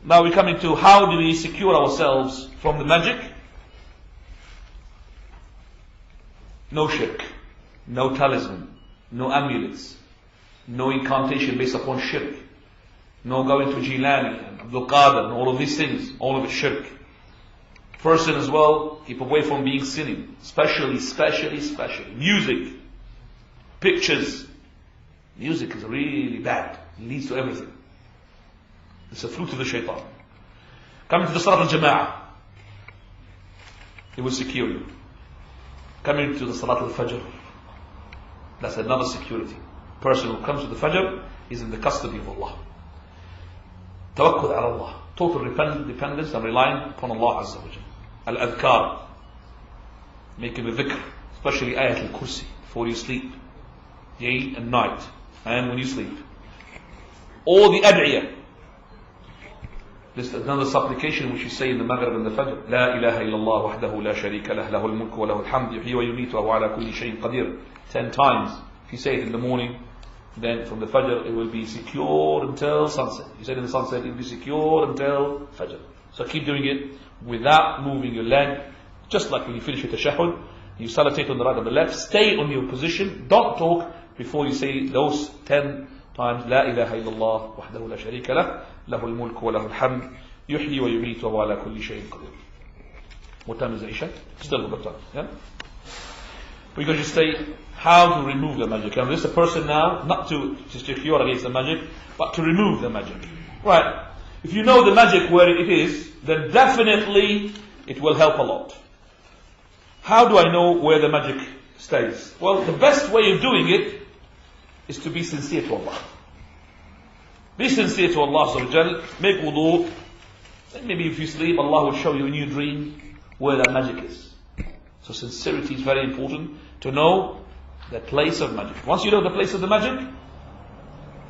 Now we come into how do we secure ourselves from the magic? No shirk, no talisman, no amulets, no incantation based upon shirk, no going to Jilani and Abdul Qadir and all of these things, all of it shirk. Person as well, keep away from being sinning, especially music, pictures. Music is really bad, it leads to everything. It's a fruit of the shaitan. Coming to the Salat al-Jama'ah, it will secure you. Coming to the Salat al-Fajr, that's another security. Person who comes to the Fajr is in the custody of Allah. Tawakkul ala Allah, total dependence and relying upon Allah Azza wa Jalla. Al-Adhkar, making the dhikr, especially Ayat al-Kursi, before you sleep, day and night, and when you sleep. All the ad'iyah. This is another supplication which you say in the Maghrib and the Fajr. La ilaha illallah wahdahu la sharika lah, lahul mulku wa lahul hamd, yuhyi wa yumitu wa huwa ala kulli shay'in qadir. 10 times. If you say it in the morning, then from the Fajr it will be secure until sunset. You say it in the sunset, it will be secure until Fajr. So keep doing it without moving your leg. Just like when you finish your tashahhud, you salutate on the right and the left. Stay on your position. Don't talk before you say those 10 times. La ilaha illallah wahdahu la sharika lah, lahul mulku wa lahul hamd, yuhyi wa yumitu wa huwa ala kulli shay'in qadir. What time is Isha? Still a good time. Yeah? We're going to say how to remove the magic. And this is a person now, not to secure against the magic, but to remove the magic. Right. If you know the magic where it is, then definitely it will help a lot. How do I know where the magic stays? Well, the best way of doing it is to be sincere to Allah. Be sincere to Allah Subhanahu wa Ta'ala. Make wudu. Maybe if you sleep, Allah will show you in your dream where that magic is. So sincerity is very important to know the place of magic. Once you know the place of the magic,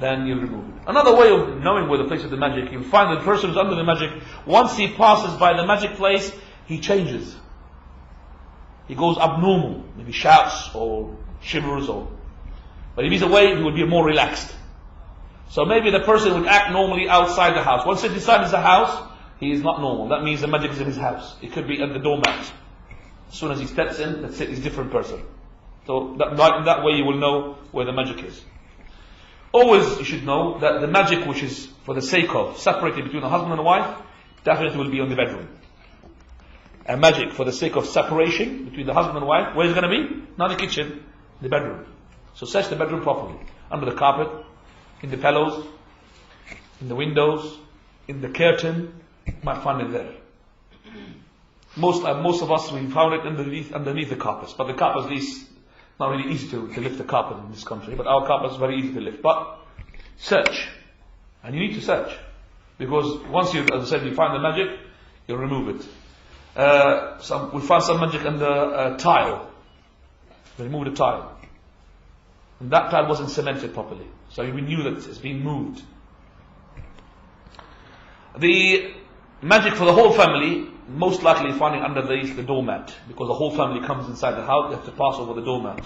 then you remove it. Another way of knowing where the place of the magic, you'll find that the person who's under the magic, once he passes by the magic place, he changes. He goes abnormal. Maybe shouts or shivers but if he's away, he would be more relaxed. So maybe the person would act normally outside the house. Once he decides the house, he is not normal. That means the magic is in his house. It could be at the doormat. As soon as he steps in, that's it, he's a different person. So that way you will know where the magic is. Always you should know that the magic which is for the sake of separating between a husband and a wife, definitely will be on the bedroom. And magic for the sake of separation between the husband and wife, where is it going to be? Not the kitchen, the bedroom. So search the bedroom properly. Under the carpet, in the pillows, in the windows, in the curtain, you might find it there. Most of us, we found it underneath the carpets. But the carpet is not really easy to lift the carpet in this country. But our carpet is very easy to lift. But search. And you need to search. Because once you, as I said, you find the magic, you'll remove it. We found some magic under a tile. We removed the tile. And that tile wasn't cemented properly. So we knew that it's been moved. The magic for the whole family, most likely finding under the doormat. Because the whole family comes inside the house, you have to pass over the doormat.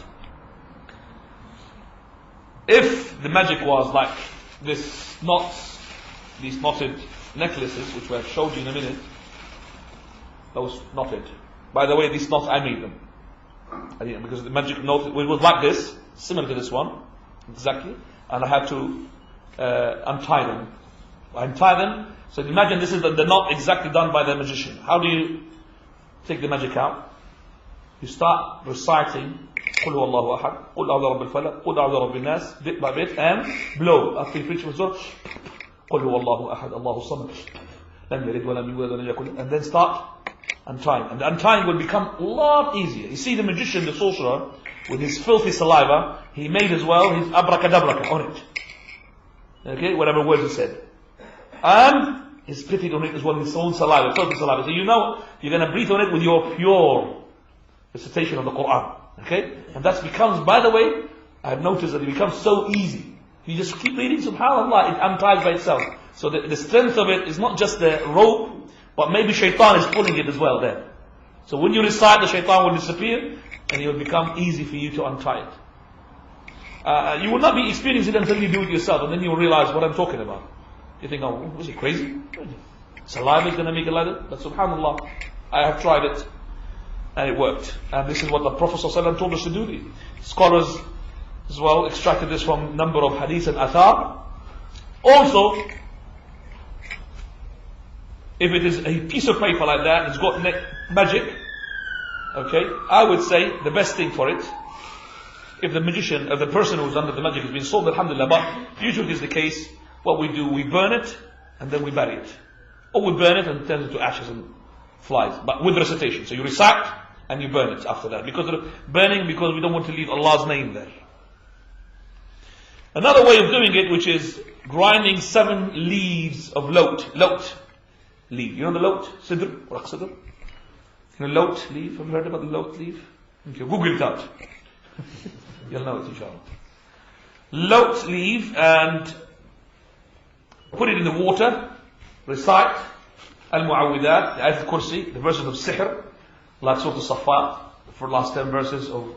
If the magic was like these knotted necklaces, which we have showed you in a minute, those knotted. By the way, these knots, I made them. Because the magic knot, it was like this, similar to this one, exactly. And I had to untie them. I untie them. So imagine this is the knot exactly done by the magician. How do you take the magic out? You start reciting قُلْ هُوَ اللَّهُ أَحَدٌ قُلْ أَعُوذُ بِرَبِّ الْفَلَقِ قُلْ أَعُوذُ بِرَبِّ النَّاسِ, bit by bit, and blow. After you preach, قُلْ هُوَ اللَّهُ أَحَدٌ اللَّهُ الصَّمَدُ لَمْ يَلِدْ وَلَمْ يُولَدْ وَلَمْ يَكُن لَهُ, and then start untying. And the untying will become a lot easier. You see the magician, the sorcerer, with his filthy saliva, he made as well his abracadabra on it. Okay, whatever words he said. And he split it on it as well with his own saliva, filthy saliva. So you know you're going to breathe on it with your pure recitation of the Quran. Okay? And that becomes, by the way, I've noticed that it becomes so easy. You just keep reading, subhanAllah, it unties by itself. So the strength of it is not just the rope, but maybe shaitan is pulling it as well there. So when you recite, the shaitan will disappear, and it will become easy for you to untie it. You will not be experiencing it until you do it yourself, and then you will realize what I'm talking about. You think, oh, was he crazy? Saliva is going to make it like that. But subhanAllah, I have tried it and it worked. And this is what the Prophet ﷺ told us to do. The scholars as well extracted this from a number of hadith and athar. Also, if it is a piece of paper like that, it's got magic, okay, I would say the best thing for it, if the magician, or the person who's under the magic has been solved, alhamdulillah, but usually is the case, what we do, we burn it, and then we bury it. Or we burn it and it turns into ashes and flies, but with recitation. So you recite, and you burn it after that. Because of burning, because we don't want to leave Allah's name there. Another way of doing it, which is grinding 7 leaves of lot leaf. You know the lot? Sidr? Waraq sidr? You know lot leaf? Have you heard about the lot leaf? Okay, Google it out. You'll know it, inshallah. Lot leaf, and put it in the water, recite Al-Mu'awwidat, the Ayat al-Kursi, the verses of Sihr, like Surah Al-Saffat, for the last 10 verses of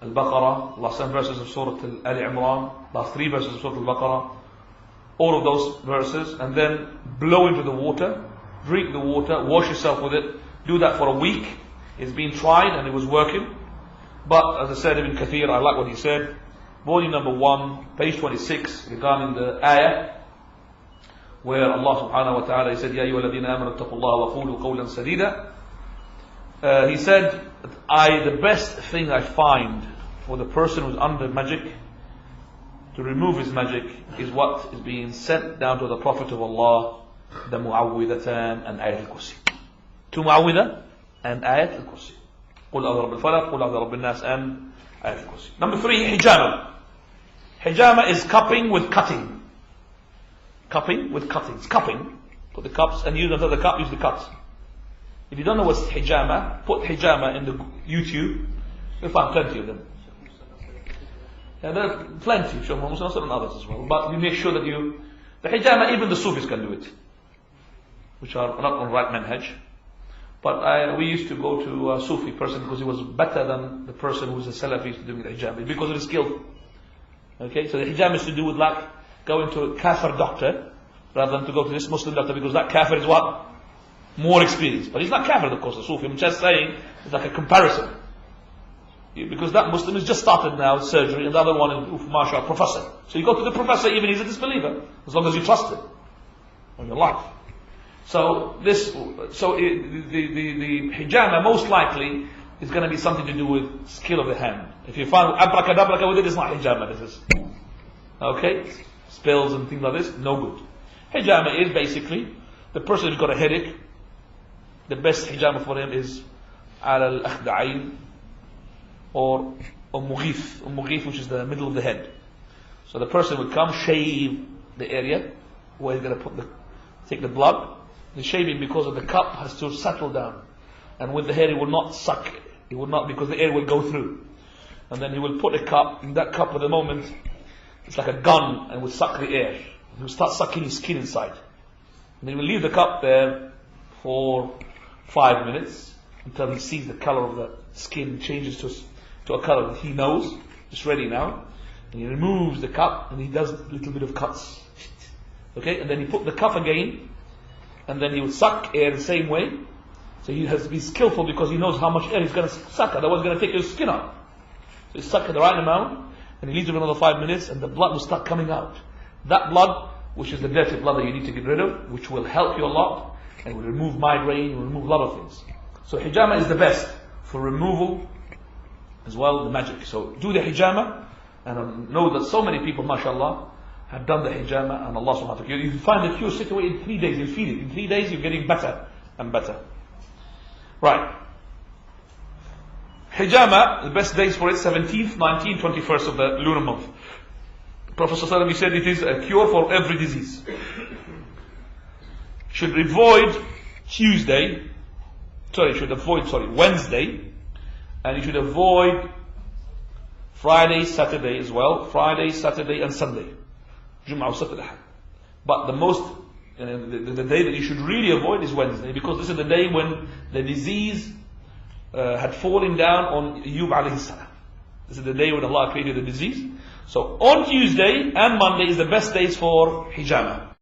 Al-Baqarah, last 10 verses of Surah Al-Imran, last 3 verses of Surah Al-Baqarah, all of those verses, and then blow into the water, drink the water, wash yourself with it, do that for a week. It's been tried and it was working. But as I said, Ibn Kathir, I like what he said, volume number 1, page 26, regarding the ayah, where Allah subhanahu wa ta'ala, he said, Ya ayyuha alladhina amanu ittaqullaha wa qulu qawlan sadida. He said, the best thing I find for the person who's under magic, to remove his magic, is what is being sent down to the Prophet of Allah, the Mu'awwidatan and Ayat al-Kursi. 2 Mu'awwidah and Ayat al-Kursi. قُلْ أَعُوذُ بِرَبِّ الْفَلَقِ قُلْ أَعُوذُ بِرَبِّ النَّاسِ and Ayat al-Kursi. Number 3, hijama. Hijama is cupping with cutting. Cupping with cuttings. Cupping. Put the cups and use another cup, use the cuts. If you don't know what's hijama, put hijama in the YouTube. You'll find plenty of them. Yeah, there are plenty, Shaykh Muhammad and others as well. But you make sure that the hijama, even the Sufis can do it, which are not on right manhaj. But we used to go to a Sufi person because he was better than the person who's a Salafi doing the hijama, because of his skill. Okay, so the hijama is to do with like going to a kafir doctor rather than to go to this Muslim doctor, because that kafir is what? More experienced. But he's not kafir, of course, the Sufi. I'm just saying, it's like a comparison. Because that Muslim has just started now surgery, and the other one is, mashallah, professor. So you go to the professor, even he's a disbeliever, as long as you trust him on your life. So the hijama most likely is going to be something to do with skill of the hand. If you find abracadabra with it, it's not hijama. This is okay, spells and things like this, no good. Hijama is basically the person who's got a headache. The best hijama for him is al akhda'ain or mughith, which is the middle of the head. So the person would come, shave the area where he's going to take the blood. The shaving, because of the cup, has to settle down, and with the hair, it will not suck. It will not, because the air will go through. And then he will put a cup. In that cup, at the moment, it's like a gun, and will suck the air. He will start sucking his skin inside. And he will leave the cup there for 5 minutes until he sees the color of the skin changes to a color that he knows it's ready now. And he removes the cup, and he does a little bit of cuts. Okay, and then he put the cup again. And then he will suck air the same way. So he has to be skillful, because he knows how much air he's going to suck. Otherwise he's going to take his skin out. So he sucks the right amount, and he leaves it for another 5 minutes, and the blood will start coming out. That blood, which is the dirty blood that you need to get rid of, which will help you a lot, and will remove migraine, will remove a lot of things. So hijama is the best for removal, as well, the magic. So do the hijama, and I know that so many people, mashallah, have done the hijama, and Allah subhanahu wa ta'ala, you find the cure straight away in 3 days, you feel it. In 3 days you're getting better and better. Right. Hijama, the best days for it, 17th, 19th, 21st of the lunar month. Prophet ﷺ, he said it is a cure for every disease. Should avoid Wednesday, and you should avoid Friday, Saturday as well, Friday, Saturday and Sunday. But the most, the day that you should really avoid is Wednesday, because this is the day when the disease had fallen down on Ayyub alayhi salam. This is the day when Allah created the disease. So on Tuesday and Monday is the best days for hijama.